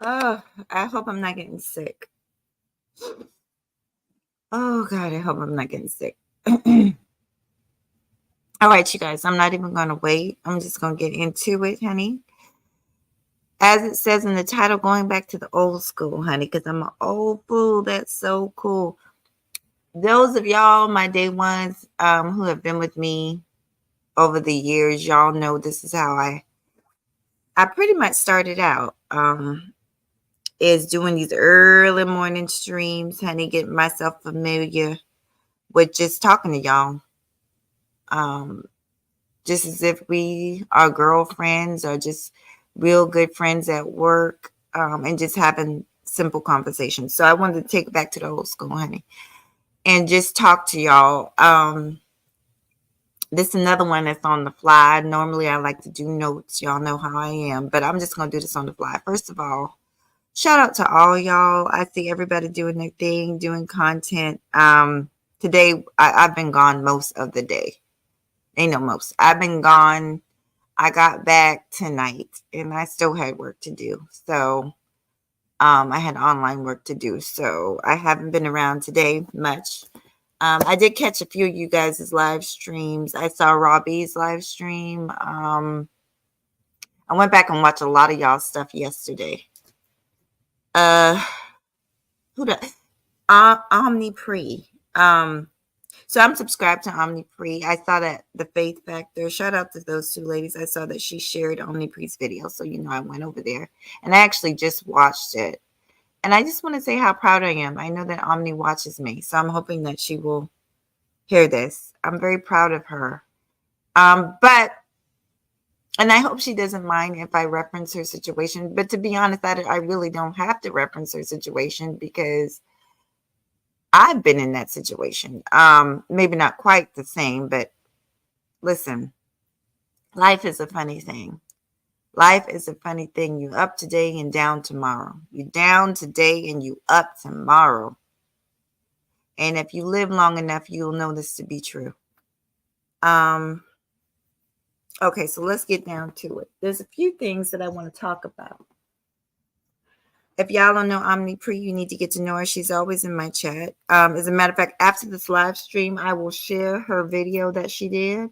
Oh, I hope I'm not getting sick. Oh God, I hope I'm not getting sick. All right, you guys, I'm not even gonna wait. I'm just gonna get into it, honey. As it says in the title, going back to the old school, honey, because I'm an old fool. That's so cool. Those of y'all, my day ones, who have been with me over the years, y'all know this is how I pretty much started out. Is doing these early morning streams, honey, getting myself familiar with just talking to y'all. Um, just as if we are girlfriends or just real good friends at work, and just having simple conversations. So I wanted to take it back to the old school, honey, and just talk to y'all. This is another one that's on the fly. Normally I like to do notes. Y'all know how I am, but I'm just gonna do this on the fly. First of all, shout out to all y'all. I see everybody doing their thing, doing content. Today I've been gone most of the day. Ain't no most. I've been gone. I got back tonight and I still had work to do. So I had online work to do. So I haven't been around today much. I did catch a few of you guys' live streams. I saw Robbie's live stream. I went back and watched a lot of y'all stuff yesterday. Uh who the Omnipre. So I'm subscribed to Omnipre. I saw that the Faith Factor. Shout out to those two ladies. I saw that she shared Omnipre's video, so I went over there and I actually just watched it. And I just want to say how proud I am. I know that Omni watches me, so I'm hoping that she will hear this. I'm very proud of her. But and I hope she doesn't mind if I reference her situation. But to be honest, I really don't have to reference her situation because I've been in that situation. Maybe not quite the same, but listen, life is a funny thing. Life is a funny thing. You up today and down tomorrow. You down today and you up tomorrow. And if you live long enough, you'll know this to be true. Um, okay, so let's get down to it. There's a few things that I want to talk about. If y'all don't know Omnipre, you need to get to know her. She's always in my chat. As a matter of fact, after this live stream, I will share her video that she did.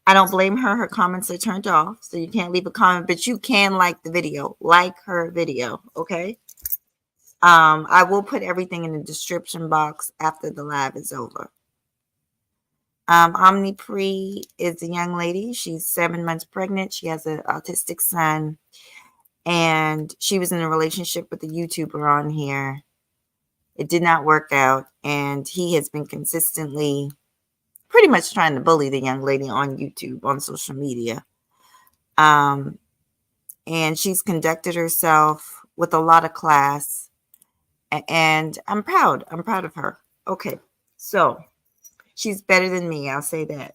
I don't blame her. Her comments are turned off, so you can't leave a comment, but you can like the video. Like her video, okay? I will put everything in the description box after the live is over. Omnipre is a young lady. She's 7 months pregnant. She has an autistic son. And she was in a relationship with a YouTuber on here. It did not work out. And he has been consistently pretty much trying to bully the young lady on YouTube, on social media. And she's conducted herself with a lot of class. And I'm proud. I'm proud of her. Okay. So she's better than me. I'll say that.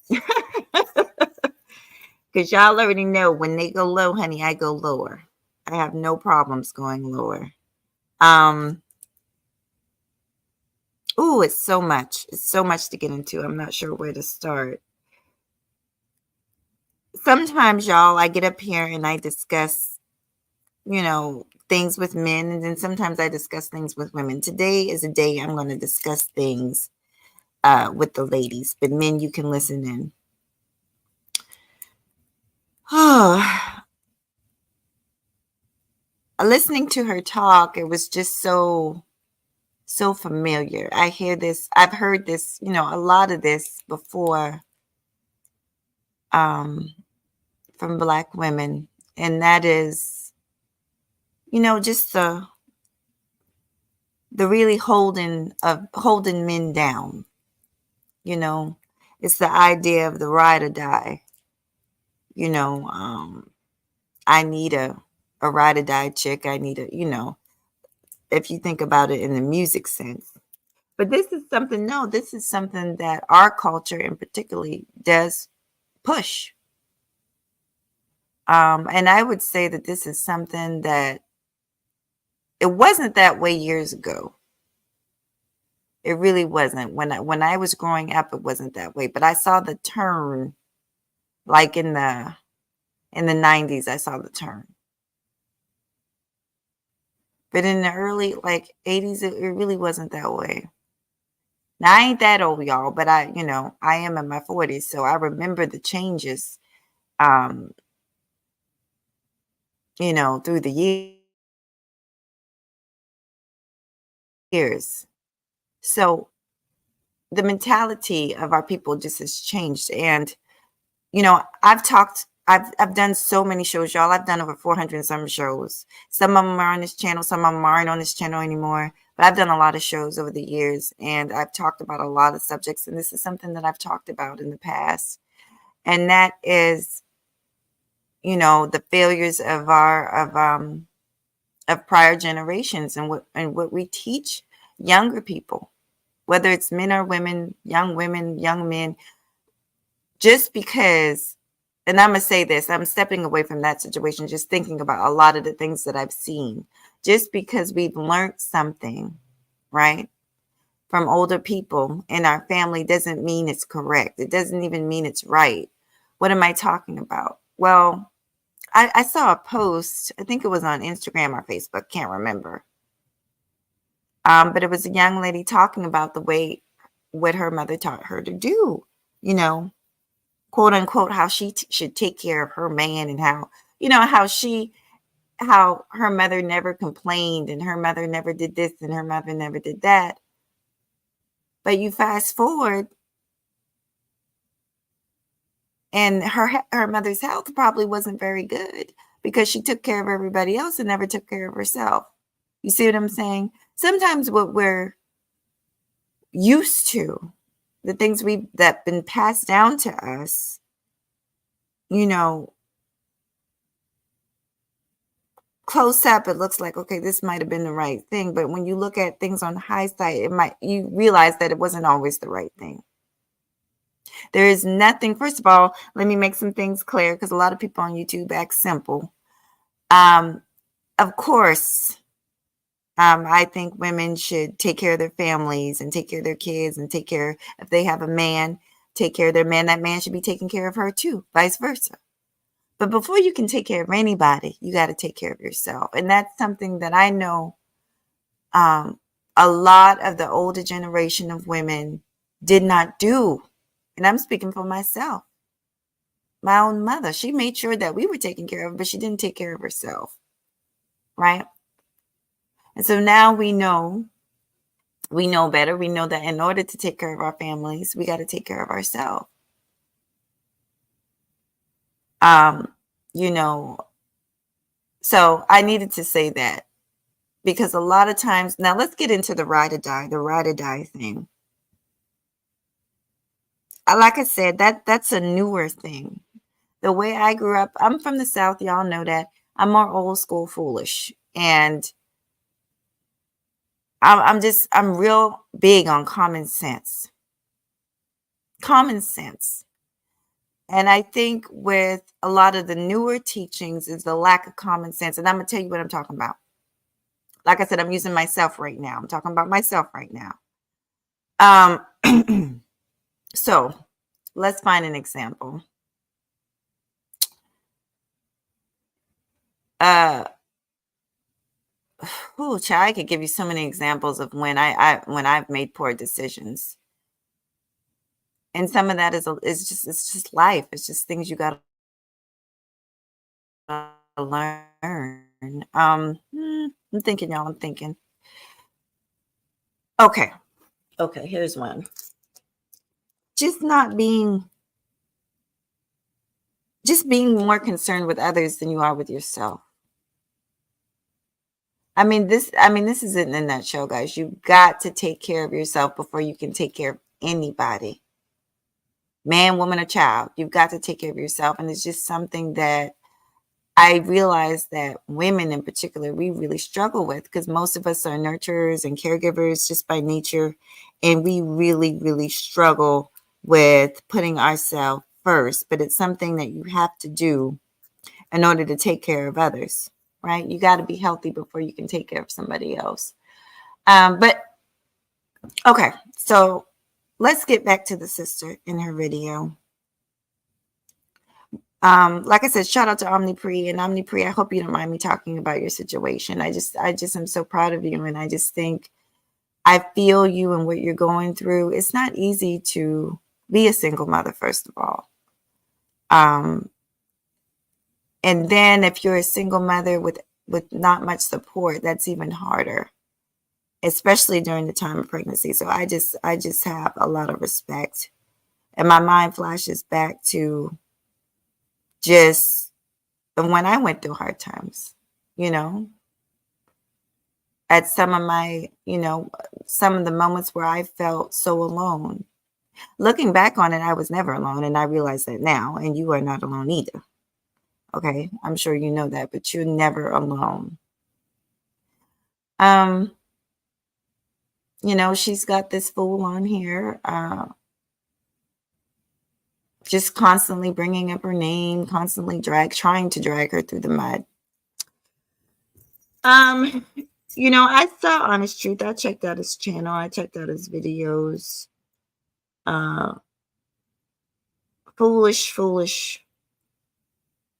Because y'all already know when they go low, honey, I go lower. I have no problems going lower. Oh, it's so much. It's so much to get into. I'm not sure where to start. Sometimes, y'all, I get up here and I discuss, things with men, and then sometimes I discuss things with women. Today is a day I'm going to discuss things with the ladies, but men, you can listen in. Oh, listening to her talk, it was just so familiar. I've heard this, a lot of this before, from Black women, and that is, just the really holding men down. It's the idea of the ride or die. I need a ride or die chick. I need if you think about it in the music sense. But this is something, no, this is something that our culture in particularly does push. And I would say that this is something that it wasn't that way years ago. It really wasn't. When I was growing up, it wasn't that way. But I saw the turn, like in the 90s. I saw the turn. But in the early like 80s, it really wasn't that way. Now I ain't that old, y'all, but I am in my 40s, so I remember the changes, um, through the years. So the mentality of our people just has changed. And I've done so many shows, y'all. I've done over 400 and some shows. Some of them are on this channel, some of them aren't on this channel anymore. But I've done a lot of shows over the years, and I've talked about a lot of subjects. And this is something that I've talked about in the past, and that is, the failures of prior generations, and what we teach younger people, whether it's men or women, young men, just because. And I'm going to say this, I'm stepping away from that situation, just thinking about a lot of the things that I've seen. Just because we've learned something, right, from older people in our family doesn't mean it's correct. It doesn't even mean it's right. What am I talking about? Well, I saw a post, I think it was on Instagram or Facebook, can't remember. But it was a young lady talking about what her mother taught her to do, you know, quote unquote, how she should take care of her man, and how her mother never complained, and her mother never did this, and her mother never did that. But you fast forward, and her mother's health probably wasn't very good because she took care of everybody else and never took care of herself. You see what I'm saying? Sometimes what we're used to, the things that been passed down to us, you know, close up, it looks like, okay, this might have been the right thing. But when you look at things on hindsight, you realize that it wasn't always the right thing. There is nothing, first of all, let me make some things clear, because a lot of people on YouTube act simple. Of course, I think women should take care of their families and take care of their kids, and take care, if they have a man, take care of their man. That man should be taking care of her too, vice versa. But before you can take care of anybody, you got to take care of yourself. And that's something that I know a lot of the older generation of women did not do. And I'm speaking for myself. My own mother, she made sure that we were taken care of, but she didn't take care of herself. Right? And so now we know better. We know that in order to take care of our families, we got to take care of ourselves. You know, so I needed to say that, because a lot of times, now let's get into the ride or die thing. Like I said, that's a newer thing. The way I grew up, I'm from the South, y'all know that. I'm more old school foolish, and I'm real big on common sense. Common sense. And I think with a lot of the newer teachings is the lack of common sense. And I'm going to tell you what I'm talking about. Like I said, I'm using myself right now. I'm talking about myself right now. So let's find an example. Child, I could give you so many examples of when I've made poor decisions. And some of that is it's just life. It's just things you got to learn. I'm thinking, y'all. I'm thinking. Okay. Here's one. Just being more concerned with others than you are with yourself. This is it in a nutshell, guys. You've got to take care of yourself before you can take care of anybody. Man, woman, or child. You've got to take care of yourself. And it's just something that I realize that women in particular, we really struggle with, because most of us are nurturers and caregivers just by nature. And we really, really struggle with putting ourselves first. But it's something that you have to do in order to take care of others, right? You got to be healthy before you can take care of somebody else. But okay, so let's get back to the sister in her video. Like I said, shout out to Omnipre and Omnipre. I hope you don't mind me talking about your situation. I just am so proud of you, and I just think I feel you and what you're going through. It's not easy to be a single mother, first of all. Um, and then if you're a single mother with not much support, that's even harder, especially during the time of pregnancy. So I just have a lot of respect, and my mind flashes back to just when I went through hard times, you know, at some of my, some of the moments where I felt so alone. Looking back on it, I was never alone, and I realize that now, and you are not alone either. Okay, I'm sure you know that, but you're never alone. Um, she's got this fool on here, just constantly bringing up her name, constantly trying to drag her through the mud. Um, I saw Honest Truth. I checked out his channel. I checked out his videos. Uh, foolish, foolish,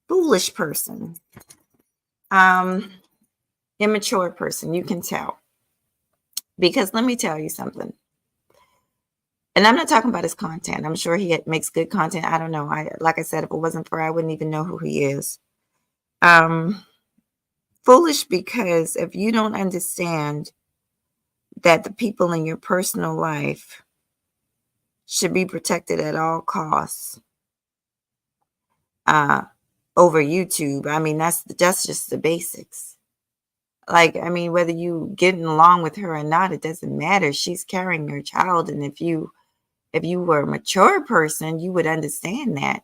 foolish person. Um, immature person. You can tell. Because let me tell you something. And I'm not talking about his content. I'm sure he makes good content. I don't know. Like I said, if it wasn't for her, I wouldn't even know who he is. Um, foolish because if you don't understand that the people in your personal life should be protected at all costs, uh, over YouTube. I mean, that's just the basics. Like, I mean, whether you getting along with her or not, it doesn't matter. She's carrying your child, and if you were a mature person, you would understand that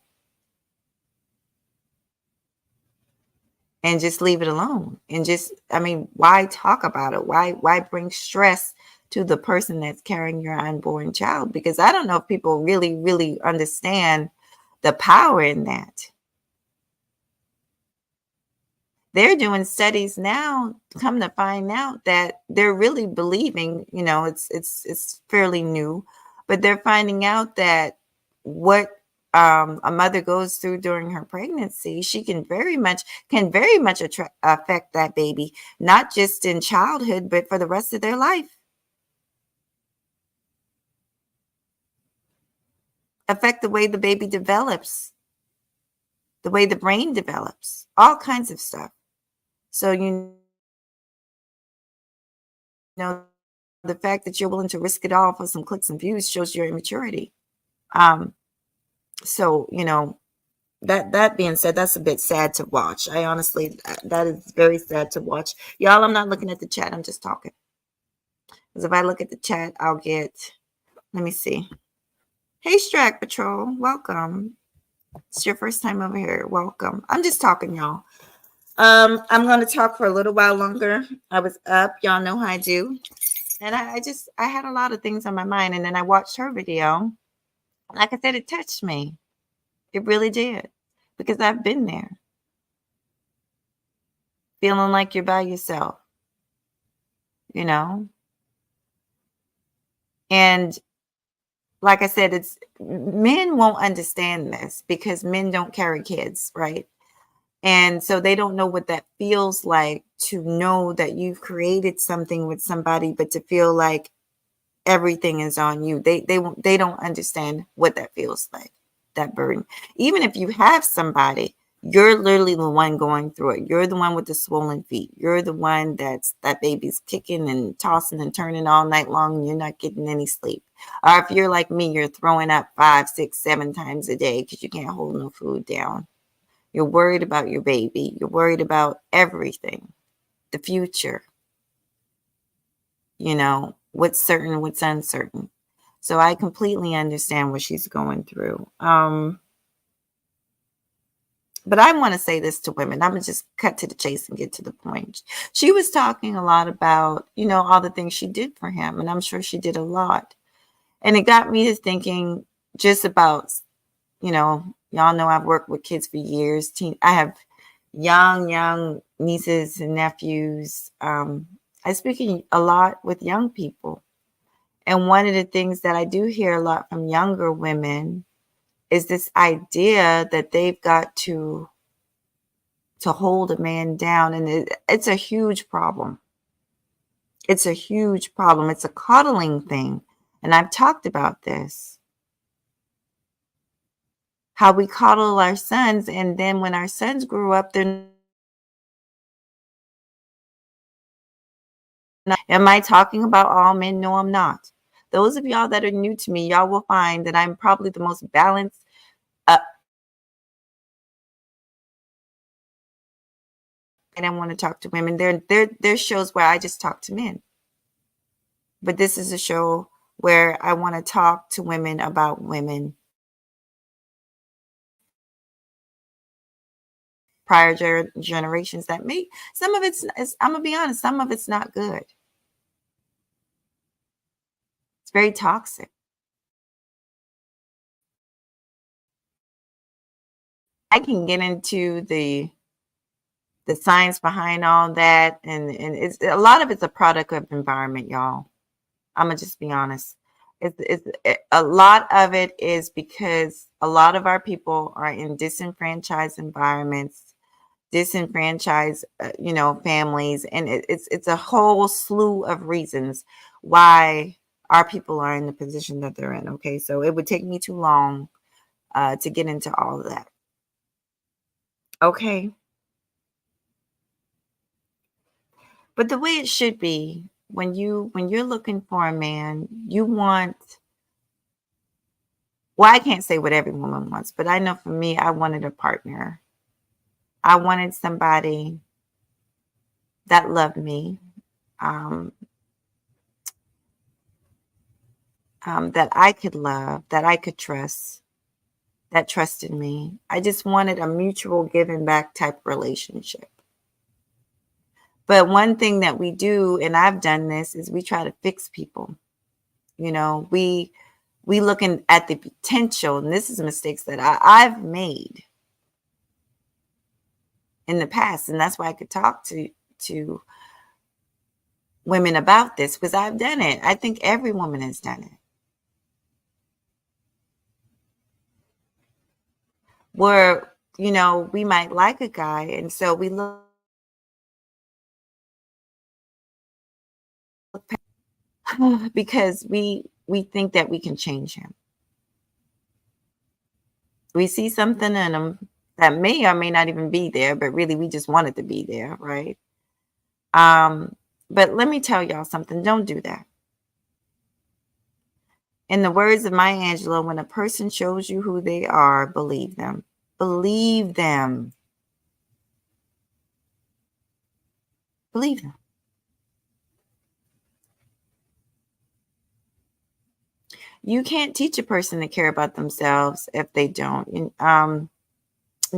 and just leave it alone. And just, I mean, why talk about it? Why bring stress to the person that's carrying your unborn child? Because I don't know if people really, really understand the power in that. They're doing studies now, come to find out that they're really believing, it's fairly new, but they're finding out that what a mother goes through during her pregnancy, she can very much affect that baby, not just in childhood, but for the rest of their life. Affect the way the baby develops, the way the brain develops, all kinds of stuff. So know the fact that you're willing to risk it all for some clicks and views shows your immaturity. Um, so that being said, that's a bit sad to watch. I honestly, that is very sad to watch. Y'all, I'm not looking at the chat. I'm just talking. Because if I look at the chat, I'll get. Let me see. Hey, Strack Patrol, welcome. It's your first time over here. Welcome. I'm just talking, y'all. I'm going to talk for a little while longer. I was up. Y'all know how I do. And I had a lot of things on my mind. And then I watched her video. Like I said, it touched me. It really did. Because I've been there. Feeling like you're by yourself. And like I said, it's men won't understand this because men don't carry kids, right? And so they don't know what that feels like to know that you've created something with somebody, but to feel like everything is on you. They don't understand what that feels like, that burden. Even if you have somebody, you're literally the one going through it. You're the one with the swollen feet. You're the one that baby's kicking and tossing and turning all night long and you're not getting any sleep. Or if you're like me, you're throwing up 5, 6, 7 times a day because you can't hold no food down. You're worried about your baby. You're worried about everything, the future, what's certain, what's uncertain. So I completely understand what she's going through. But I want to say this to women. I'm going to just cut to the chase and get to the point. She was talking a lot about, all the things she did for him. And I'm sure she did a lot. And it got me to thinking just about, y'all know I've worked with kids for years. I have young nieces and nephews. I speak a lot with young people. And one of the things that I do hear a lot from younger women is this idea that they've got to hold a man down, and it's a huge problem. It's a huge problem. It's a coddling thing, and I've talked about this. How we coddle our sons, and then when our sons grew up, they're not. Am I talking about all men? No, I'm not. Those of y'all that are new to me, y'all will find that I'm probably the most balanced. Uh, and I want to talk to women. There's shows where I just talk to men, but this is a show where I want to talk to women about women. Prior generations that may, some of I'm gonna be honest, some of it's not good. It's very toxic. I can get into the science behind all that, and it's a lot of it's a product of environment, y'all. I'm gonna just be honest. A lot of it is because a lot of our people are in disenfranchised environments, disenfranchised, families, and it's a whole slew of reasons why our people are in the position that they're in. Okay, so it would take me too long to get into all of that. Okay, but the way it should be when you're looking for a man, you want. Well, I can't say what every woman wants, but I know for me, I wanted a partner. I wanted somebody that loved me, um, that I could love, that I could trust, that trusted me. I just wanted a mutual giving back type relationship. But one thing that we do, and I've done this, is we try to fix people. We looking at the potential, and this is mistakes that I've made in the past, and that's why I could talk to women about this because I've done it. I think every woman has done it. Where, we might like a guy, and so we look because we think that we can change him. We see something in him that may or may not even be there, but really we just want it to be there, right? Um, but let me tell y'all something. Don't do that. In the words of Maya Angelou, when a person shows you who they are, believe them. Believe them. Believe them. You can't teach a person to care about themselves if they don't. In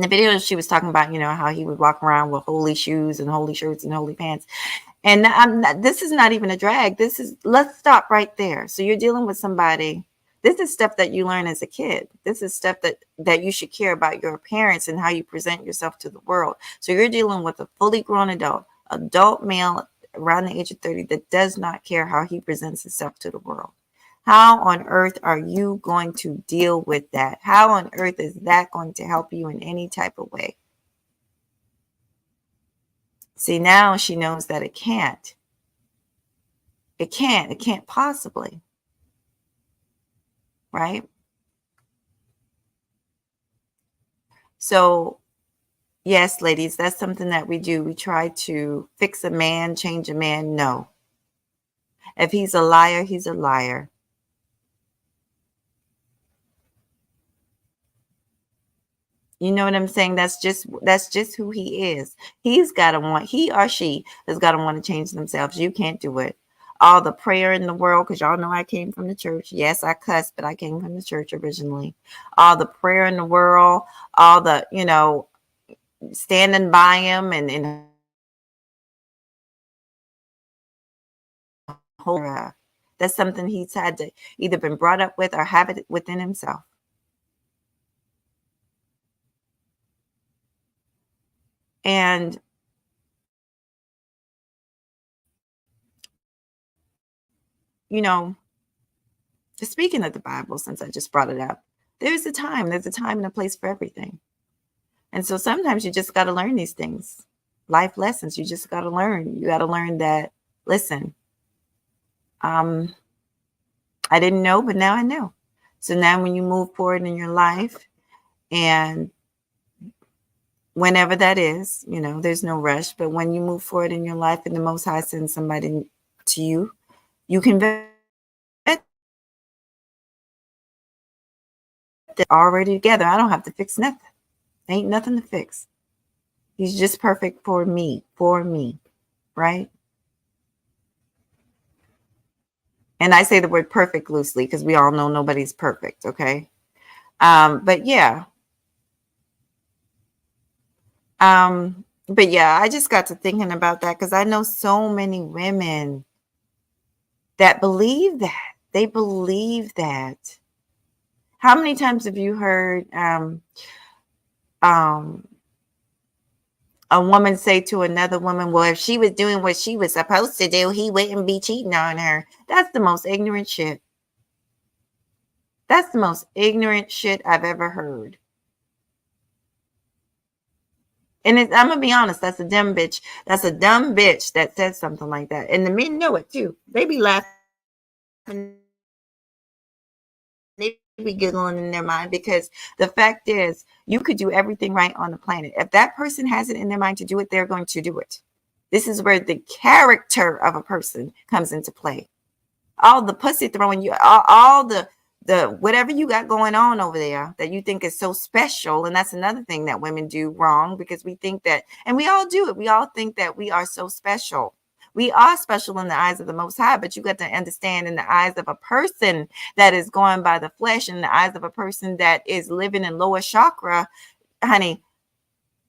the video, she was talking about, how he would walk around with holy shoes and holy shirts and holy pants. And this is not even a drag. Let's stop right there. So you're dealing with somebody. This is stuff that you learn as a kid. This is stuff that you should care about your appearance and how you present yourself to the world. So you're dealing with a fully grown adult male around the age of 30 that does not care how he presents himself to the world. How on earth are you going to deal with that? How on earth is that going to help you in any type of way? See, now she knows that it can't. It can't. It can't possibly. Right? So, yes, ladies, that's something that we do. We try to fix a man, change a man. No. If he's a liar, he's a liar. You know what I'm saying? That's just who he is. He or she has got to want to change themselves. You can't do it. All the prayer in the world, because y'all know I came from the church. Yes, I cussed, but I came from the church originally. All the prayer in the world, all the, standing by him and that's something he's had to either been brought up with or have it within himself. And you know, speaking of the Bible, since I just brought it up, There's a time. There's a time and a place for everything. And so sometimes you just got to learn these things. Life lessons. You just got to learn. You got to learn that, listen, um, I didn't know, but now I know. So now when you move forward in your life, and whenever that is, there's no rush, but when you move forward in your life and the Most High sends somebody to you, you can vet that already together. I don't have to fix nothing. Ain't nothing to fix. He's just perfect for me, right? And I say the word perfect loosely because we all know nobody's perfect, okay? But yeah. But yeah, I just got to thinking about that because I know so many women that believe that. They believe that. How many times have you heard um, a woman say to another woman, well, if she was doing what she was supposed to do, he wouldn't be cheating on her? That's the most ignorant shit. That's the most ignorant shit I've ever heard. And I'm gonna be honest, that's a dumb bitch. That's a dumb bitch that says something like that. And the men know it too. They be laughing. They be giggling in their mind because the fact is, you could do everything right on the planet. If that person has it in their mind to do it, they're going to do it. This is where the character of a person comes into play. All the pussy throwing you, all the whatever you got going on over there that you think is so special. And that's another thing that women do wrong, because we think that, and we all do it, we all think that we are so special. We are special in the eyes of the Most High, but you got to understand, in the eyes of a person that is going by the flesh, in the eyes of a person that is living in lower chakra, honey,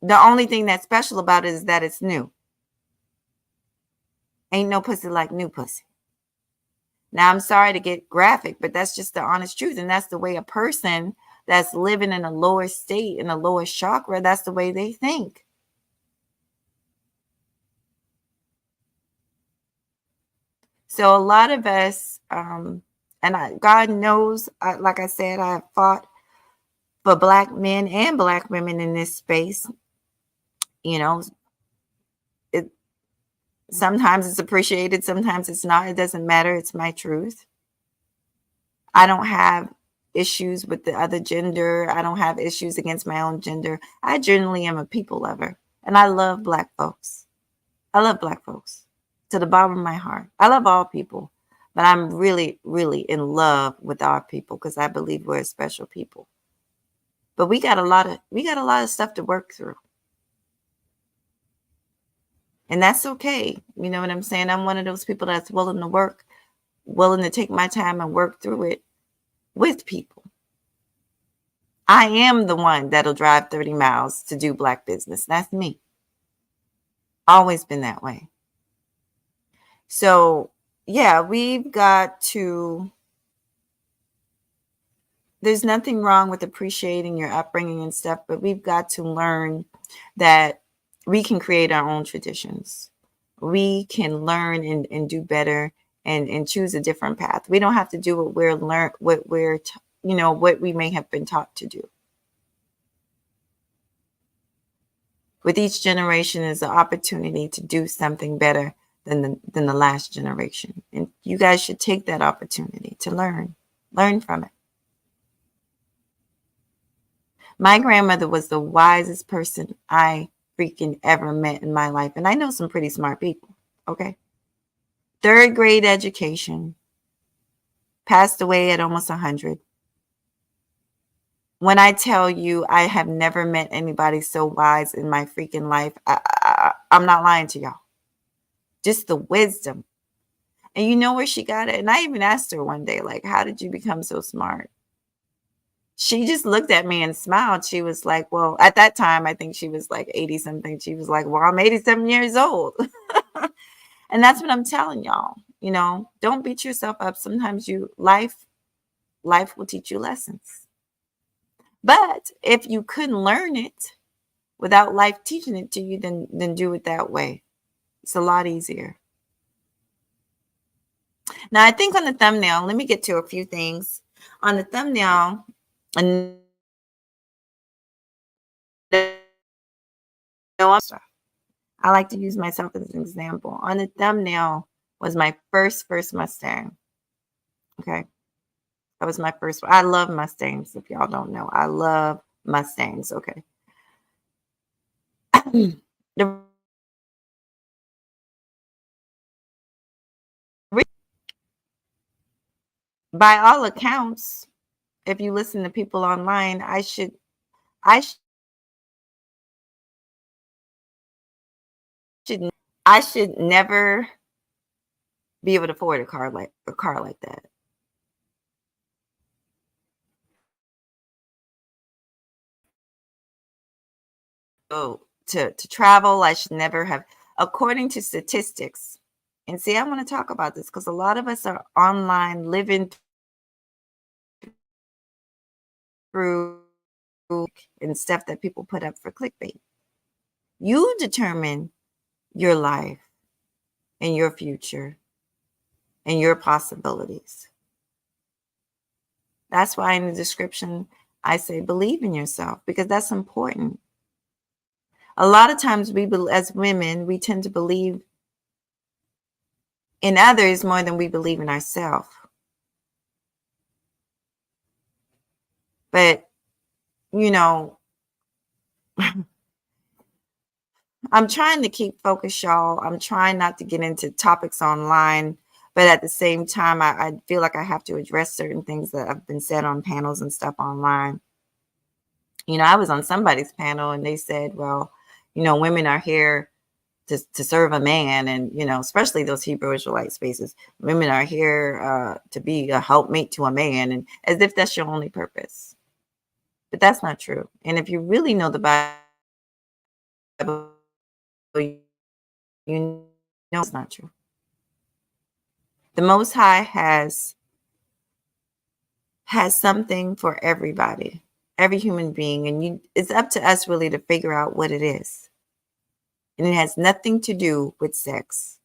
the only thing that's special about it is that it's new. Ain't no pussy like new pussy. Now, I'm sorry to get graphic, but that's just the honest truth. And that's the way a person that's living in a lower state, in a lower chakra, that's the way they think. So a lot of us, God knows, like I said, I have fought for Black men and Black women in this space. You know, it sometimes it's appreciated, sometimes it's not. It doesn't matter. It's my truth. I don't have issues with the other gender. I don't have issues against my own gender. I generally am a people lover, and I love Black folks. I love Black folks to the bottom of my heart. I love all people, but I'm really, really in love with our people because I believe we're a special people. But we got a lot of stuff to work through. And that's okay. You know what I'm saying? I'm one of those people that's willing to work, willing to take my time and work through it with people. I am the one that'll drive 30 miles to do Black business. That's me. Always been that way. So, yeah, we've got to, there's nothing wrong with appreciating your upbringing and stuff, but we've got to learn that we can create our own traditions. We can learn and do better and choose a different path. We don't have to do what what we may have been taught to do. With each generation is the opportunity to do something better than the last generation. And you guys should take that opportunity to learn from it. My grandmother was the wisest person I freaking ever met in my life. And I know some pretty smart people. Okay. 3rd grade education. Passed away at almost 100. When I tell you I have never met anybody so wise in my freaking life, I'm not lying to y'all. Just the wisdom. And you know where she got it? And I even asked her one day, like, how did you become so smart? She just looked at me and smiled. She was like, well, at that time, I think she was like 80 something. She was like, well, I'm 87 years old. And that's what I'm telling y'all. Don't beat yourself up. Sometimes life will teach you lessons. But if you couldn't learn it without life teaching it to you, then do it that way. It's a lot easier. Now, I think on the thumbnail, let me get to a few things. On the thumbnail, And no, I like to use myself as an example. On the thumbnail was my first Mustang. Okay. That was my first one. I love Mustangs, if y'all don't know. I love Mustangs. Okay. The re- by all accounts, if you listen to people online, I should I should never be able to afford a car like that. So to travel, I should never have, according to statistics. And see, I want to talk about this because a lot of us are online living through and stuff that people put up for clickbait. You determine your life and your future and your possibilities. That's why in the description I say believe in yourself, because that's important. A lot of times as women, we tend to believe in others more than we believe in ourselves. But, you know, I'm trying to keep focused, y'all. I'm trying not to get into topics online, but at the same time, I feel like I have to address certain things that have been said on panels and stuff online. I was on somebody's panel and they said, well, women are here to serve a man. And, especially those Hebrew Israelite spaces, women are here to be a helpmate to a man, and as if that's your only purpose. But that's not true. And if you really know the Bible, you know it's not true. The Most High has something for everybody, every human being, and it's up to us really to figure out what it is. And it has nothing to do with sex.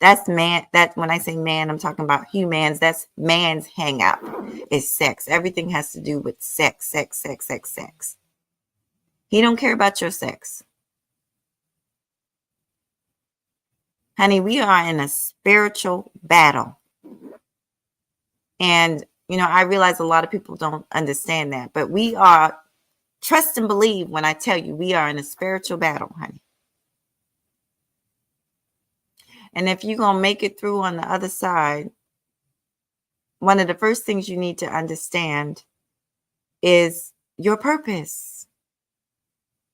That's man. That when I say man, I'm talking about humans. That's man's hangout. Is sex. Everything has to do with sex, sex, sex, sex, sex. He don't care about your sex. Honey, we are in a spiritual battle. And, I realize a lot of people don't understand that, but we are, trust and believe when I tell you, we are in a spiritual battle, honey. And if you're going to make it through on the other side, one of the first things you need to understand is your purpose.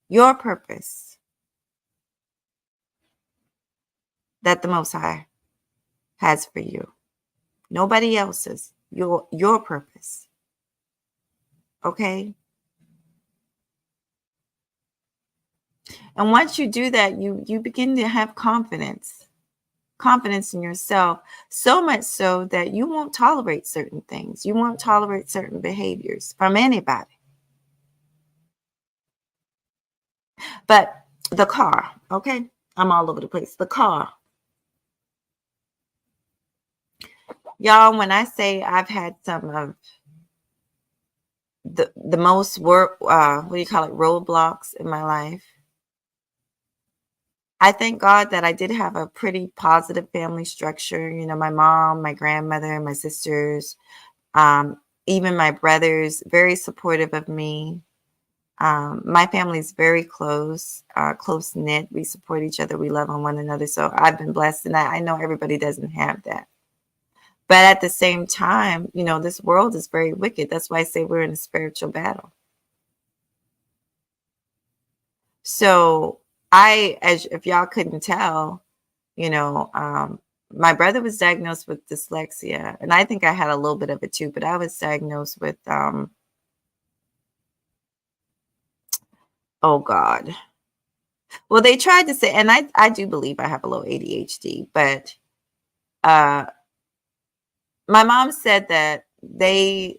Your purpose that the Most High has for you. Nobody else's. Your purpose. Okay? And once you do that, you begin to have confidence in yourself, so much so that you won't tolerate certain things. You won't tolerate certain behaviors from anybody. But the car, okay? I'm all over the place. The car. Y'all, when I say I've had some of the most what do you call it, roadblocks in my life, I thank God that I did have a pretty positive family structure. My mom, my grandmother, my sisters, even my brothers, very supportive of me. My family's very close knit. We support each other. We love on one another. So I've been blessed, and I know everybody doesn't have that. But at the same time, this world is very wicked. That's why I say we're in a spiritual battle. So as if y'all couldn't tell, my brother was diagnosed with dyslexia, and I think I had a little bit of it too, but I was diagnosed with, oh God. Well, they tried to say, and I do believe I have a little ADHD, but my mom said that I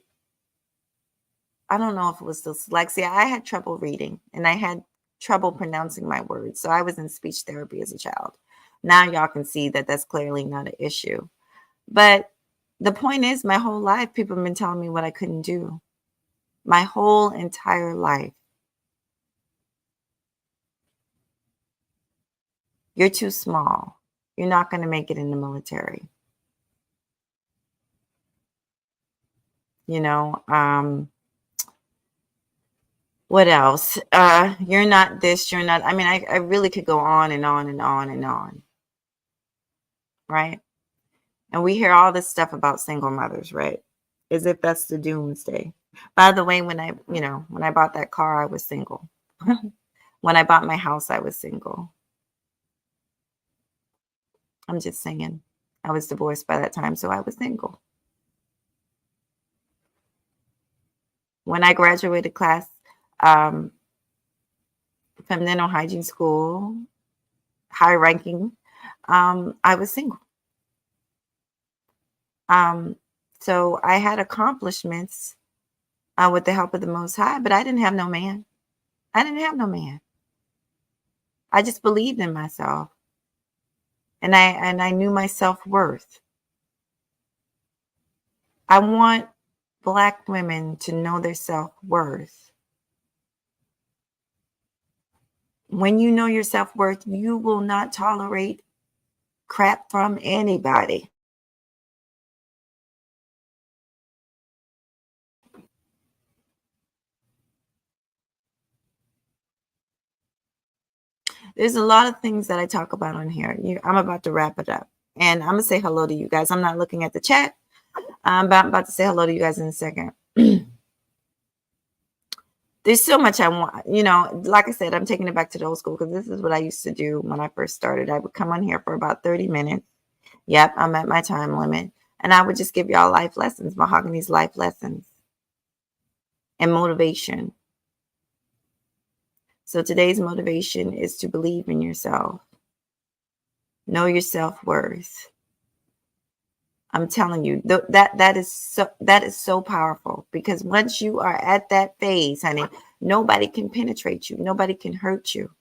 don't know if it was dyslexia. I had trouble reading and I had trouble pronouncing my words. So I was in speech therapy as a child. Now y'all can see that that's clearly not an issue. But the point is, my whole life, people have been telling me what I couldn't do. my whole entire life. You're too small. You're not going to make it in the military. You know, what else? You're not this, you're not. I mean, I really could go on and on and on and on, right? And we hear all this stuff about single mothers, right? As if that's the doomsday. By the way, when I bought that car, I was single. When I bought my house, I was single. I'm just saying. I was divorced by that time, so I was single. When I graduated class um, from dental hygiene school, high ranking, I was single. Um, so I had accomplishments with the help of the Most High, but I didn't have no man. I didn't have no man. I just believed in myself, and I knew my self-worth. I want Black women to know their self-worth. When you know your self-worth, you will not tolerate crap from anybody. There's a lot of things that I talk about on here. I'm about to wrap it up. And I'm going to say hello to you guys. I'm not looking at the chat, but I'm about to say hello to you guys in a second. There's so much I want, like I said, I'm taking it back to the old school because this is what I used to do when I first started. I would come on here for about 30 minutes. Yep, I'm at my time limit. And I would just give y'all life lessons, Mahogany's life lessons and motivation. So today's motivation is to believe in yourself. Know your self-worth. I'm telling you, that is so powerful, because once you are at that phase, honey, nobody can penetrate you. Nobody can hurt you,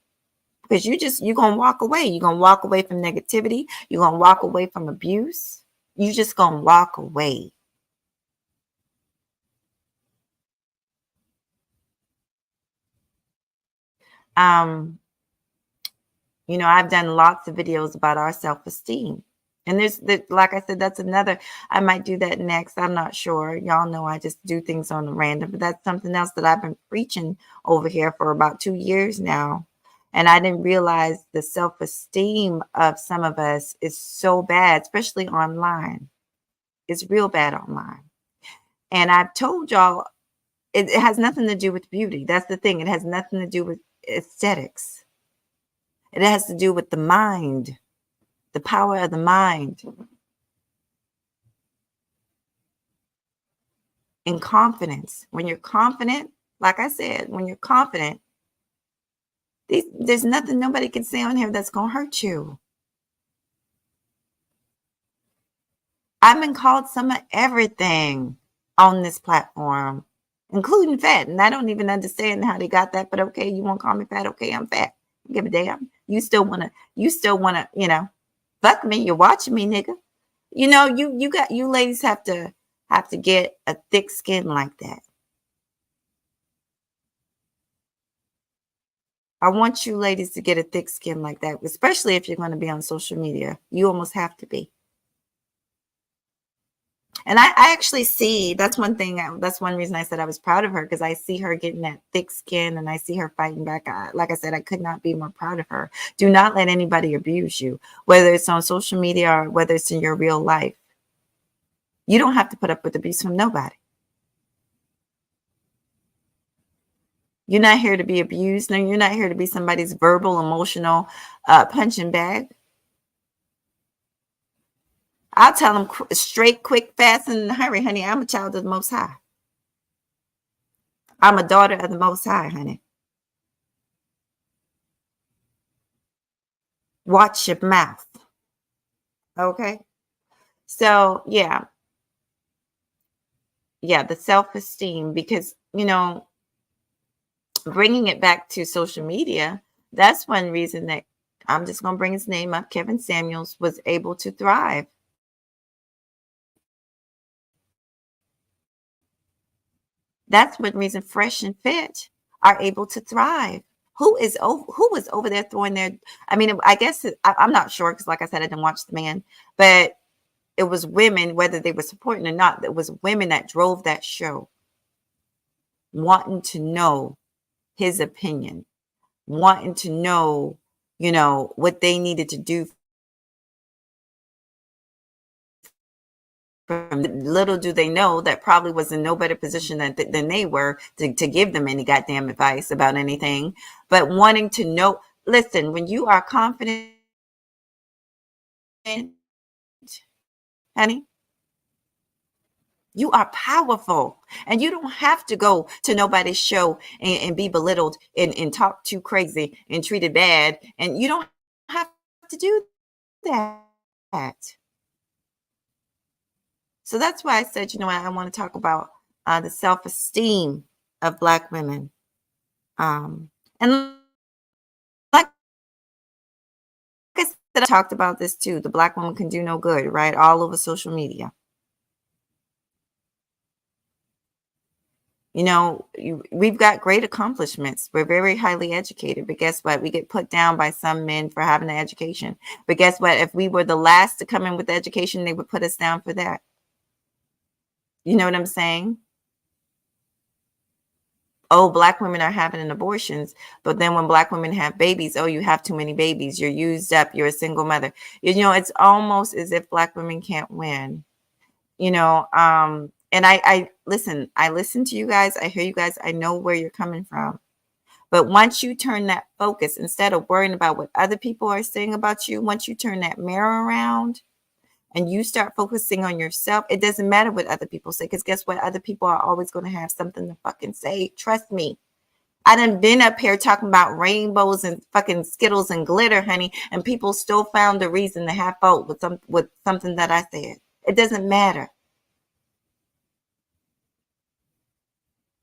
because you're going to walk away. You're going to walk away from negativity. You're going to walk away from abuse. You just going to walk away. I've done lots of videos about our self-esteem. And like I said, that's another, I might do that next. I'm not sure. Y'all know I just do things on the random, but that's something else that I've been preaching over here for about 2 years now. And I didn't realize the self-esteem of some of us is so bad, especially online. It's real bad online. And I've told y'all, it has nothing to do with beauty. That's the thing. It has nothing to do with aesthetics. It has to do with the mind, the power of the mind, and confidence. When you're confident, like I said, when you're confident, there's nothing nobody can say on here that's going to hurt you. I've been called some of everything on this platform, including fat. And I don't even understand how they got that, but okay, you won't call me fat. Okay, I'm fat. Give a damn. You still wanna, fuck me. You're watching me, nigga. You ladies have to get a thick skin like that. I want you ladies to get a thick skin like that, especially if you're going to be on social media. You almost have to be. And I actually see, that's one reason I said I was proud of her, because I see her getting that thick skin and I see her fighting back. Like I said, I could not be more proud of her. Do not let anybody abuse you, whether it's on social media or whether it's in your real life. You don't have to put up with abuse from nobody. You're not here to be abused. No, you're not here to be somebody's verbal, emotional punching bag. I'll tell them straight, quick, fast, and in a hurry, honey. I'm a child of the Most High. I'm a daughter of the Most High, honey. Watch your mouth. Okay? So, yeah, the self-esteem, because, bringing it back to social media, that's one reason that I'm just going to bring his name up. Kevin Samuels was able to thrive. That's what reason Fresh and Fit are able to thrive. Who was over there throwing their? I mean, I guess I'm not sure because, like I said, I didn't watch the man, but it was women, whether they were supporting or not. It was women that drove that show, wanting to know his opinion, wanting to know, what they needed to do. Little do they know that probably was in no better position than they were to give them any goddamn advice about anything, but wanting to know. Listen, when you are confident, honey, you are powerful, and you don't have to go to nobody's show and be belittled and talk too crazy and treated bad, and you don't have to do that. So that's why I said, I want to talk about the self-esteem of Black women. And like I said, I talked about this too. The Black woman can do no good, right? All over social media. We've got great accomplishments. We're very highly educated, but guess what? We get put down by some men for having an education. But guess what? If we were the last to come in with education, they would put us down for that. You know what I'm saying? Oh, Black women are having abortions, but then when Black women have babies, oh, you have too many babies. You're used up. You're a single mother. It's almost as if Black women can't win. And I listen. I listen to you guys. I hear you guys. I know where you're coming from. But once you turn that focus, instead of worrying about what other people are saying about you, once you turn that mirror around and you start focusing on yourself, it doesn't matter what other people say, because guess what? Other people are always going to have something to fucking say. Trust me. I done been up here talking about rainbows and fucking Skittles and glitter, honey, and people still found a reason to have fault with something that I said. It doesn't matter.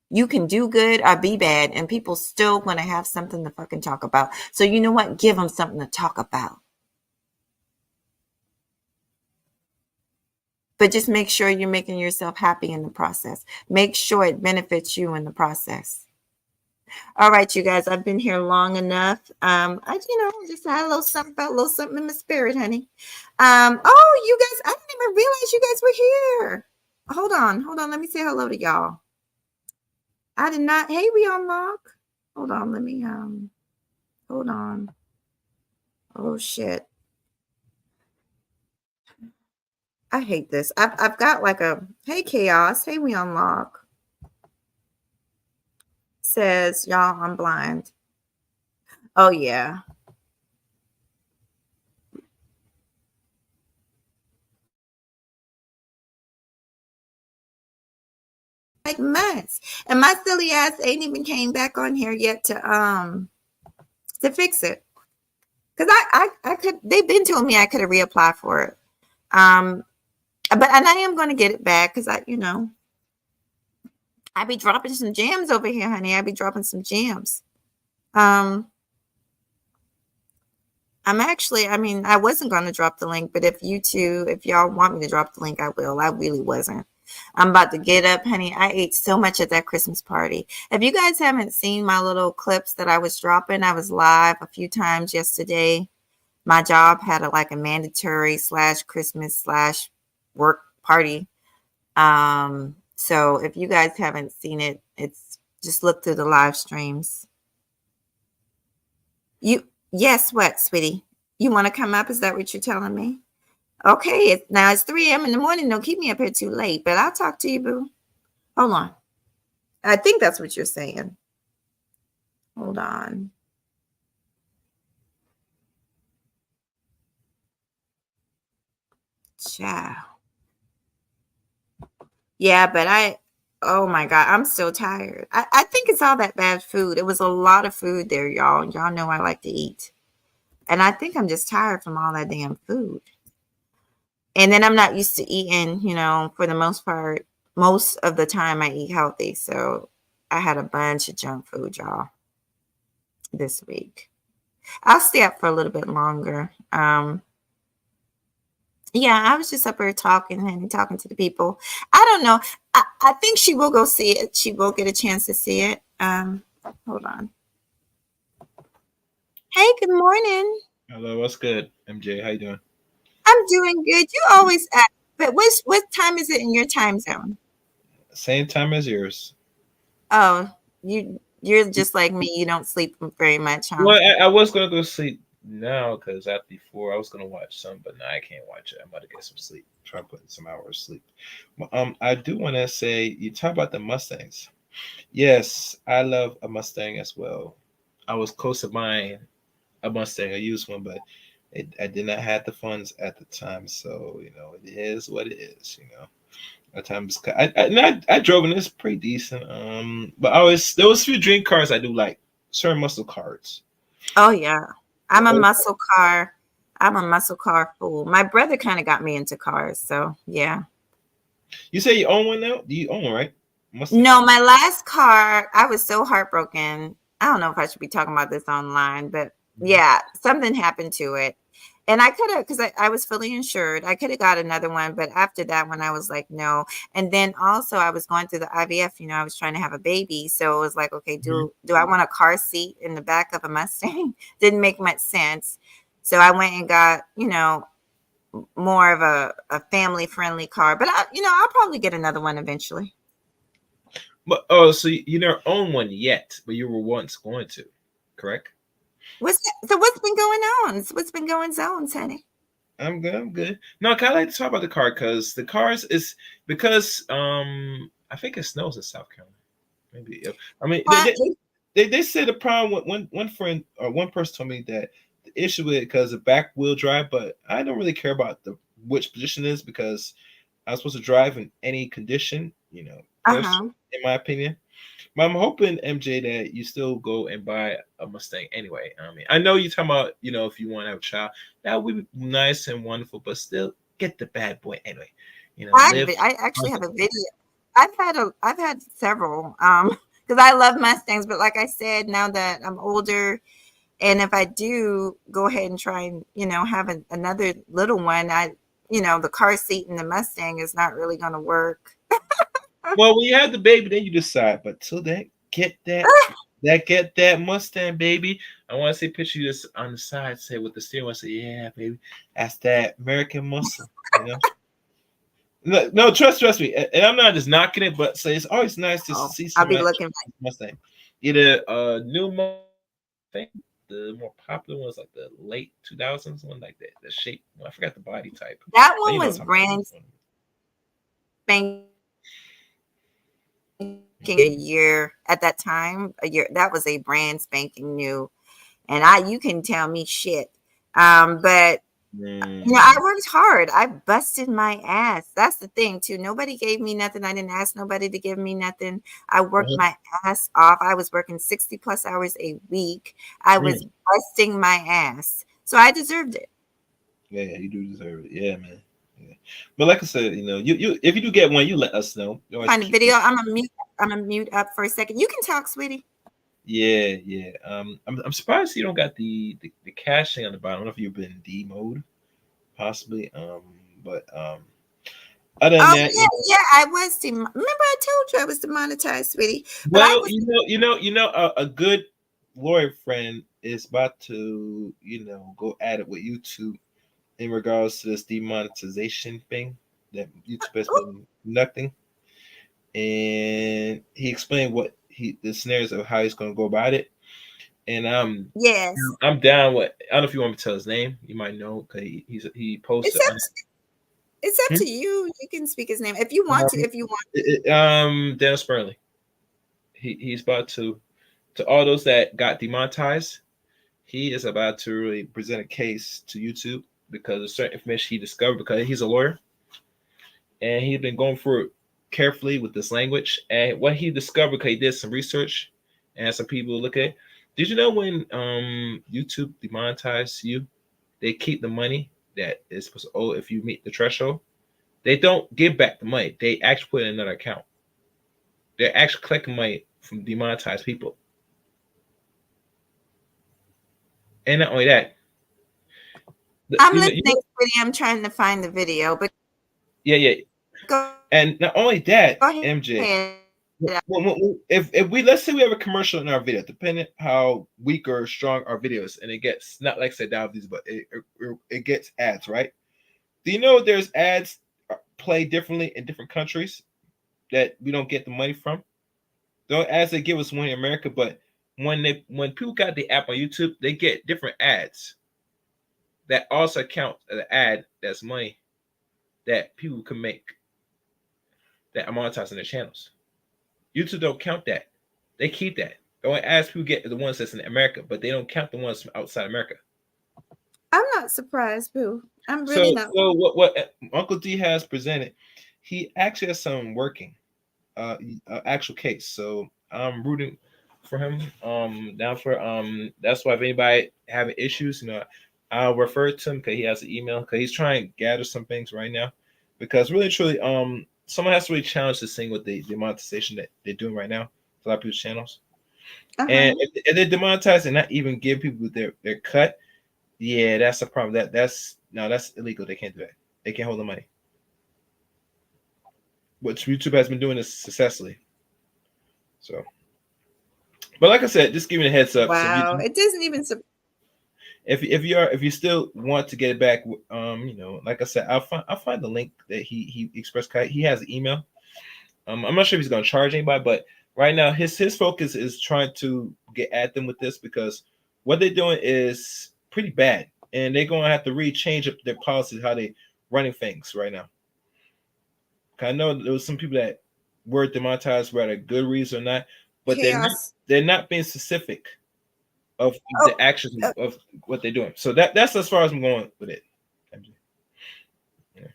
You can do good or be bad, and people still want to have something to fucking talk about. So you know what? Give them something to talk about. But just make sure you're making yourself happy in the process. Make sure it benefits you in the process. All right, you guys, I've been here long enough. I just had a little something, felt a little something in my spirit, honey. Oh, you guys, I didn't even realize you guys were here. Hold on. Let me say hello to y'all. I did not. Hey, we unlock. Hold on. Let me hold on. Oh shit. I hate this. I've got like a hey chaos. Hey, we unlock. Says y'all, I'm blind. Oh yeah. Like months. And my silly ass ain't even came back on here yet to fix it. Cause I could they've been telling me I could have reapplied for it. And I am gonna get it back because I be dropping some gems over here, honey. I be dropping some gems. Um I wasn't going to drop the link, but if y'all want me to drop the link, I will. I really wasn't. I'm about to get up, honey. I ate so much at that Christmas party. If you guys haven't seen my little clips that I was dropping, I was live a few times yesterday. My job had a mandatory / Christmas / work party. So if you guys haven't seen it, it's just look through the live streams. Yes, what, sweetie? You want to come up? Is that what you're telling me? Okay, now it's 3 a.m. in the morning. Don't keep me up here too late, but I'll talk to you, boo. Hold on. I think that's what you're saying. Hold on. Ciao. Yeah, but oh my God, I'm still tired. I think it's all that bad food. It was a lot of food there, y'all. Y'all know I like to eat. And I think I'm just tired from all that damn food. And then I'm not used to eating, for the most part. Most of the time I eat healthy. So I had a bunch of junk food, y'all, this week. I'll stay up for a little bit longer. Yeah, I was just up here talking and talking to the people. I don't know. I think she will go see it. She will get a chance to see it. Hold on. Hey, good morning. Hello, what's good, MJ? How you doing? I'm doing good. You always ask, but what time is it in your time zone? Same time as yours. Oh, you're just like me. You don't sleep very much, huh? Well, I was gonna go sleep now because after before I was gonna watch some, but now I can't watch it. I'm about to get some sleep. Try to put in some hours of sleep. But, I do want to say you talk about the Mustangs. Yes, I love a Mustang as well. I was close to buying a Mustang, a used one, but I did not have the funds at the time. So it is what it is. At times, I drove and it's pretty decent. But I was there was a few dream cars I do like, certain muscle cars. Oh yeah. The I'm a old, muscle car. I'm a muscle car fool. My brother kind of got me into cars, so yeah. you say you own one now? Do you own one, right? Mustang. No, my last car, I was so heartbroken. I don't know if I should be talking about this online, but Mhm. yeah, something happened to it. And I could have, because I was fully insured, I could have got another one. But after that one, I was like, no. And then also, I was going through the IVF, I was trying to have a baby. So it was like, okay, Mhm. do I want a car seat in the back of a Mustang? Didn't make much sense. So I went and got, more of a family friendly car. But I'll probably get another one eventually. But oh, so you never own one yet, but you were once going to, correct? What's been going on? What's been going on, honey? I'm good. I'm good. No, I kind of like to talk about the car because the cars is because I think it snows in South Carolina. Maybe I mean Uh, they said the problem with one friend or one person told me that the issue with it because of back wheel drive, but I don't really care about the which position it is because I'm supposed to drive in any condition, person, uh-huh. in my opinion. But I'm hoping MJ that you still go and buy a Mustang anyway. I mean, I know you're talking about if you want to have a child, that would be nice and wonderful, but still get the bad boy anyway. Live. I actually have a video. I've had several because I love Mustangs, but like I said, now that I'm older, and if I do go ahead and try and have another little one, the car seat in the Mustang is not really going to work. Well, when you have the baby, then you decide. But till then, get that Mustang, baby. I want to see a picture of this on the side, say with the steering wheel. Say, yeah, baby, that's that American muscle. No, no, trust me, and I'm not just knocking it, but say it's always nice to Oh, see I'll be somebody looking. Mustang. Either a new Mustang, I think the more popular ones like the late 2000s one, like that, the shape. Well, I forgot the body type, That but one what was I'm talking about. brand spanking a year at that time. A year that was a brand spanking new, and you can tell me shit. But I Mm. worked hard. I busted my ass. That's the thing too. Nobody gave me nothing. I didn't ask nobody to give me nothing. I worked Uh-huh. my ass off. I was working 60 plus hours a week. I was Mm. busting my ass. So I deserved it. Yeah, you do deserve it. Yeah, man. Yeah. But like I said, you if you do get one, you let us know. You always Find a keep video. us. I'm a mute up for a second. You can talk, sweetie. Yeah, yeah. I'm surprised you don't got the caching on the bottom. I don't know if you've been in D mode, possibly. But other than Oh that, yeah. I was remember I told you I was demonetized, sweetie. But I well, was a good lawyer friend is about to, go at it with YouTube in regards to this demonetization thing that YouTube has been conducting, and he explained what the scenarios of how he's going to go about it, and yes. I'm down with. I don't know if you want me to tell his name. You might know because he It's posted up on it's up it. to you. You can speak his name if you want to. If you want. Dennis Burnley. He's about to all those that got demonetized. He is about to really present a case to YouTube because of certain information he discovered because he's a lawyer and he's been going through it carefully with this language. And what he discovered because he did some research and some people look at it. Did you know when YouTube demonetized you, they keep the money that is supposed to owe if you meet the threshold? They don't give back the money. They actually put it in another account. They're actually collecting money from demonetized people. And not only that, I'm listening, sweetie. I'm trying to find the video, but yeah, yeah. Go And not only that, MJ, ahead. if we, let's say we have a commercial in our video, depending how weak or strong our video is, and it gets, not like say down views, but it gets ads, right? Do you know there's ads play differently in different countries that we don't get the money from? The ads they give us money in America, but when people got the app on YouTube, they get different ads that also count as an ad that's money that people can make that are monetizing their channels. YouTube don't count that. They keep that. The only ads people get are the ones that's in America, but they don't count the ones from outside America. I'm not surprised, Boo. I'm really not. So what Uncle D has presented, he actually has some working, actual case. So I'm rooting for him. Down for That's why if anybody having issues, I'll refer to him because he has an email, because he's trying to gather some things right now. Because really truly, someone has to really challenge this thing with the monetization that they're doing right now for a lot of people's channels. And if they demonetize and not even give people their cut, yeah, that's a problem. That's illegal. They can't do that. They can't hold the money. What YouTube has been doing is successfully. So, but like I said, just giving a heads up. Wow, it doesn't even. If you still want to get it back, like I said, I'll find the link that he expressed. He has an email. I'm not sure if he's going to charge anybody, but right now his focus is trying to get at them with this, because what they're doing is pretty bad, and they're going to have to change up their policies, how they running things right now. I know there was some people that were demonetized whether a good reason or not, but they're not being specific of the actions of what they're doing. So that's as far as I'm going with it. Yeah.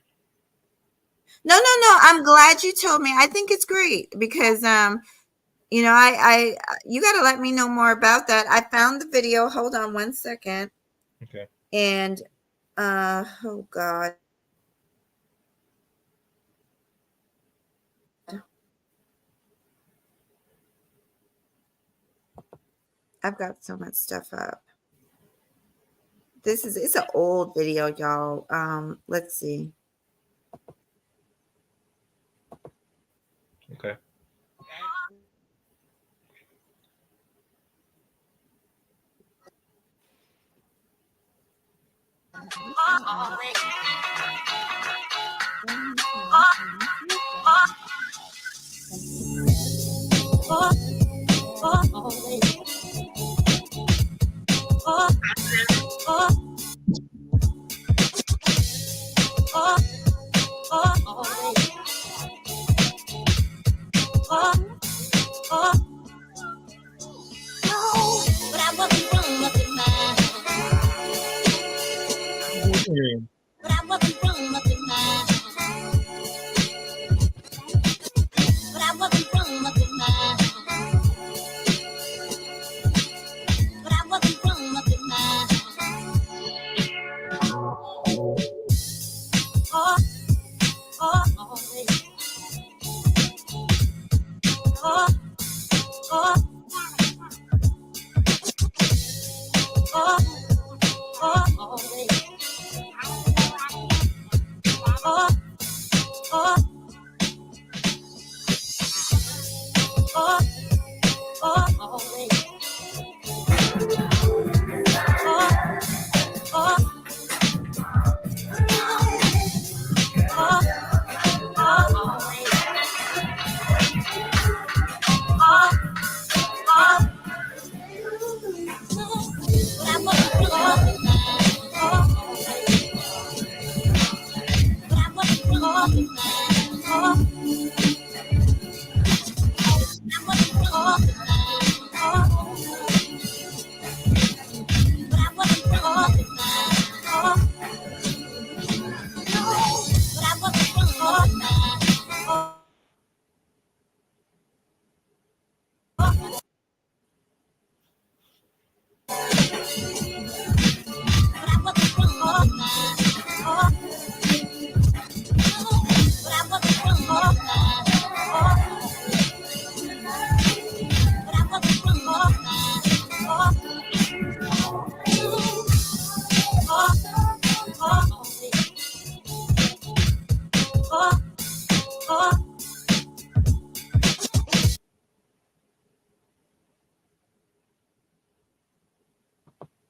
No. I'm glad you told me. I think it's great because you got to let me know more about that. I found the video. Hold on one second. Okay. And oh God. I've got so much stuff up. It's an old video, y'all. Let's see. Okay.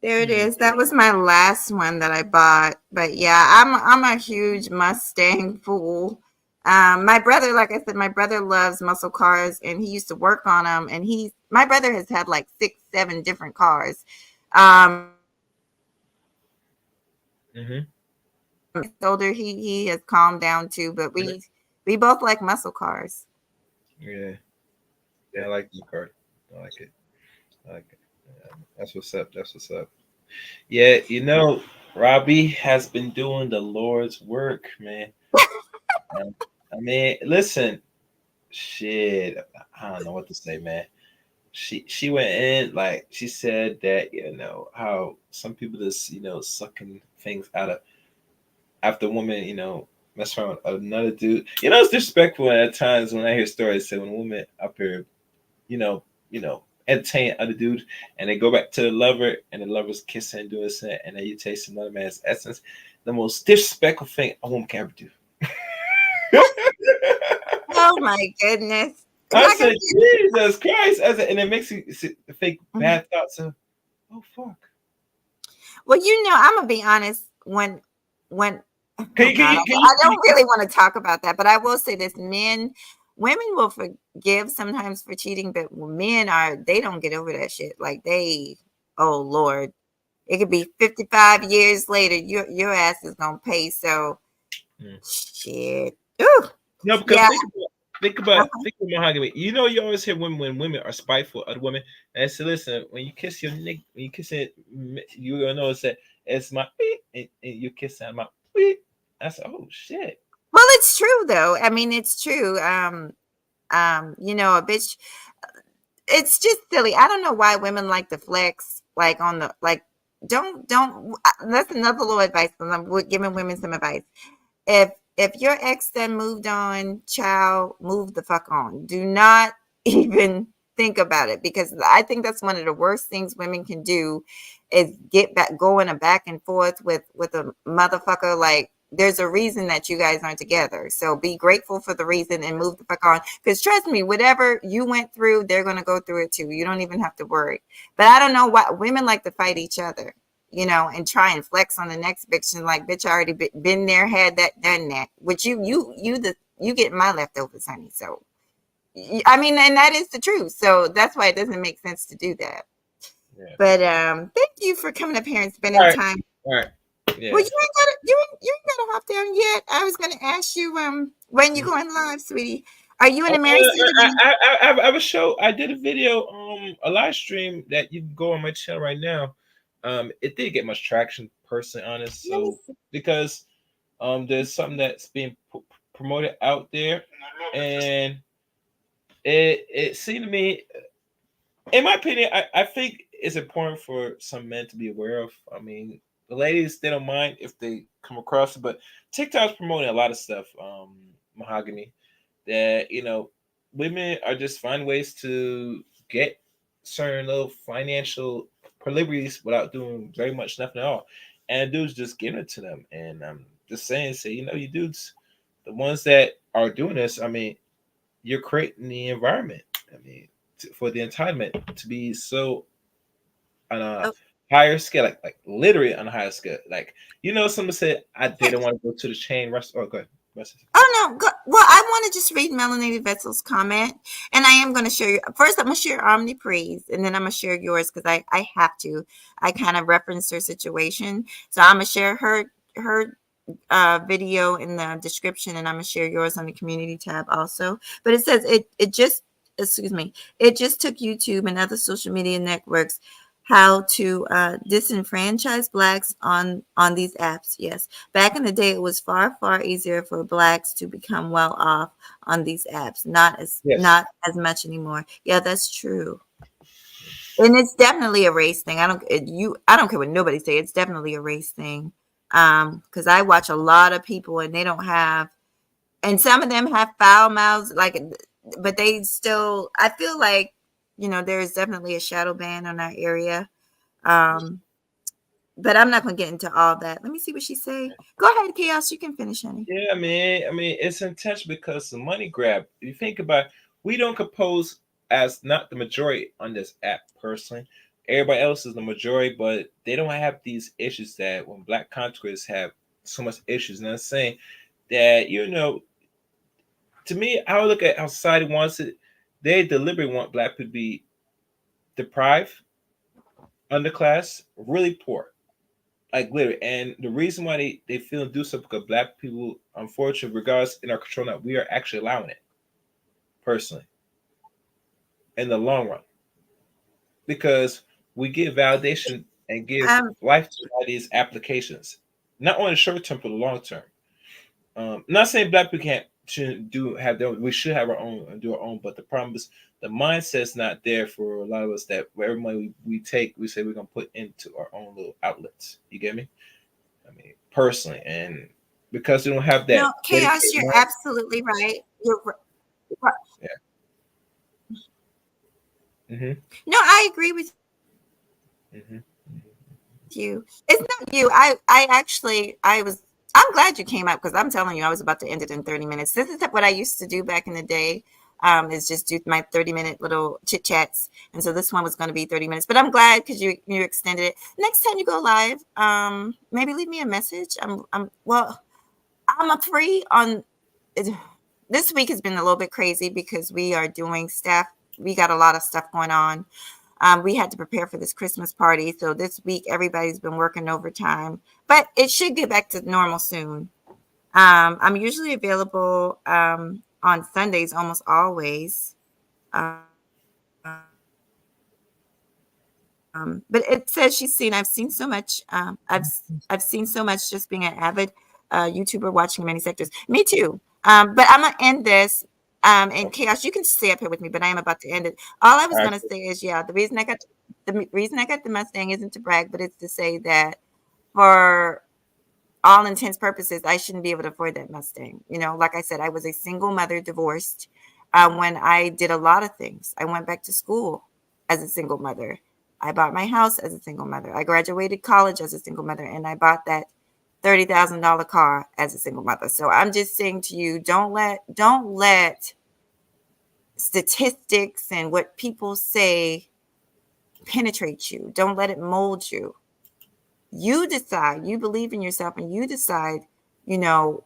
There it is. That was my last one that I bought. But yeah, I'm a huge Mustang fool. My brother, like I said, my brother loves muscle cars, and he used to work on them. And my brother has had like 6, 7 different cars. Um, Mm-hmm. Older, he has calmed down too. But we both like muscle cars. Yeah. Yeah, I like the card. I like it. I like it. Yeah, that's what's up. That's what's up. Yeah, Robbie has been doing the Lord's work, man. I mean, listen, shit. I don't know what to say, man. She went in like she said that how some people just sucking things out of after a woman mess around with another dude. It's disrespectful at times when I hear stories say when a woman up here you know, entertain other dudes, and they go back to the lover, and the lover's kissing and doing something, and then you taste another man's essence. The most disrespectful thing a woman can ever do. Oh my goodness! I Like I said, said, Jesus Christ! And it makes you think bad thoughts of, oh fuck. well, I'm gonna be honest. When Can oh you can God, you can I you, can don't you really want to talk about that, but I will say this: women will forgive sometimes for cheating, but they don't get over that shit. Like oh Lord, it could be 55 years later, your ass is gonna pay. So Mm. shit. Ooh, No, because yeah. think about mahogany. You always hear women when women are spiteful of women. And I say, listen, when you kiss your nick, when you kiss it, you're gonna notice that it's my and you kiss my I said, oh shit. Well, it's true though. I mean, it's true. A bitch. It's just silly. I don't know why women like to flex, like on the like. Don't. That's another little advice. And I'm giving women some advice. If your ex then moved on, child, move the fuck on. Do not even think about it, because I think that's one of the worst things women can do is get back going a back and forth with a motherfucker. Like, there's a reason that you guys aren't together. So be grateful for the reason and move the fuck on. Because trust me, whatever you went through, they're gonna go through it too. You don't even have to worry. But I don't know why women like to fight each other, and try and flex on the next fiction. Like, bitch, I already been there, had that, done that. Which you get my leftovers, honey. So, I mean, and that is the truth. So that's why it doesn't make sense to do that. Yeah. But thank you for coming up here and All spending right. time. All right. Yeah. Well, you ain't gotta hop down yet. I was gonna ask you when you going live, sweetie. Are you in America? I have a show. I did a video, a live stream that you can go on my channel right now. It didn't get much traction, personally, honest. Let me So see. because there's something that's being promoted out there, and it seemed to me, in my opinion, I think it's important for some men to be aware of. I mean, the ladies, they don't mind if they come across it, but TikTok's promoting a lot of stuff, mahogany, that women are just find ways to get certain little financial liberties without doing very much nothing at all, and dudes just giving it to them. And I'm just saying, say, you dudes, the ones that are doing this, I mean, you're creating the environment. I mean, for the entitlement to be so on a Oh, higher scale, like literally on a higher scale. Like, someone said they don't want to go to the chain restaurant. Oh, go ahead. oh no. Well, I want to just read Melanated Vessel's comment, and I am going to share. First, I'm going to share Omni Praise, and then I'm going to share yours because I have to. I kind of referenced her situation, so I'm going to share her video in the description, and I'm gonna share yours on the community tab also. But it says it just excuse me, it just took YouTube and other social media networks how to disenfranchise blacks on these apps. Yes, back in the day, it was far easier for blacks to become well off on these apps. Yes. Not as much anymore. Yeah, that's true. And it's definitely a race thing. I don't care what nobody say. It's definitely a race thing. Because I watch a lot of people and they don't have, and some of them have foul mouths, like, but they still. I feel like there is definitely a shadow ban on our area. Um, but I'm not gonna get into all that. Let me see what she say. Go ahead, Chaos. You can finish, honey. Yeah, man. I mean, it's intentional because the money grab. If you think about it, we don't compose as not the majority on this app personally. everybody else is the majority, but they don't have these issues that when black conquerors have so much issues. And I'm saying that, to me, I would look at how society wants it. They deliberately want black people to be deprived, underclass, really poor. Like literally. And the reason why they feel and do so because black people, unfortunately, regardless in our control now, we are actually allowing it personally in the long run. Because we give validation and give Um, life to all these applications, not only short term but the long term. Not saying black people shouldn't have their own. We should have our own and do our own, but the problem is the mindset's not there for a lot of us. That where every money we take, we say we're gonna put into our own little outlets. You get me? I mean, personally, and because we don't have no, that Chaos, dedicated you're mind, absolutely right. yeah. Hmm. No, I agree with Hmm. you. It's not you. I'm glad you came up because I'm telling you, I was about to end it in 30 minutes. This is what I used to do back in the day. Is just do my 30-minute little chit chats. And so this one was going to be 30 minutes, but I'm glad because you extended it. Next time you go live, maybe leave me a message. I'm free on this week has been a little bit crazy because we are doing stuff. We got a lot of stuff going on. We had to prepare for this Christmas party. So this week, everybody's been working overtime, but it should get back to normal soon. I'm usually available on Sundays, almost always. But it says she's seen. I've seen so much. I've seen so much just being an avid YouTuber watching many sectors. Me too. But I'm gonna end this. And Chaos, you can stay up here with me, but I am about to end it. All I was All right. gonna say is, yeah, the reason I got the Mustang isn't to brag, but it's to say that for all intents purposes, I shouldn't be able to afford that Mustang. Like I said, I was a single mother, divorced. When I did a lot of things, I went back to school as a single mother. I bought my house as a single mother. I graduated college as a single mother, and I bought that $30,000 car as a single mother. So I'm just saying to you, don't let statistics and what people say penetrate you. Don't let it mold you. You decide. You believe in yourself, and you decide. You know,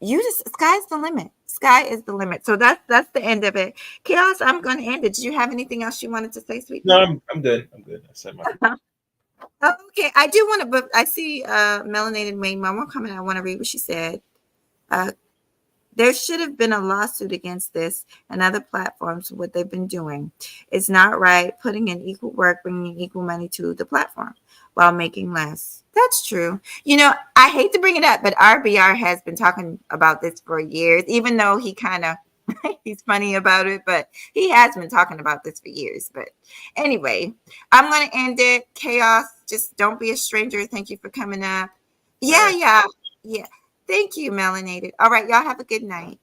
sky's the limit. Sky is the limit. So that's the end of it. Chaos, I'm going to end it. Did you have anything else you wanted to say, sweet No, pea? I'm good. I'm good. I said my. Okay, I do want to, but I see Melanated Wayne, one more comment. I want to read what she said. Uh, there should have been a lawsuit against this and other platforms for what they've been doing. It's not right putting in equal work, bringing equal money to the platform while making less. That's true. I hate to bring it up, but RBR has been talking about this for years, even though he kind of he's funny about it, but he has been talking about this for years. But anyway, I'm going to end it. Chaos, just don't be a stranger. Thank you for coming up. All Yeah, right. yeah, yeah. Thank you, Melanated. All right, y'all have a good night.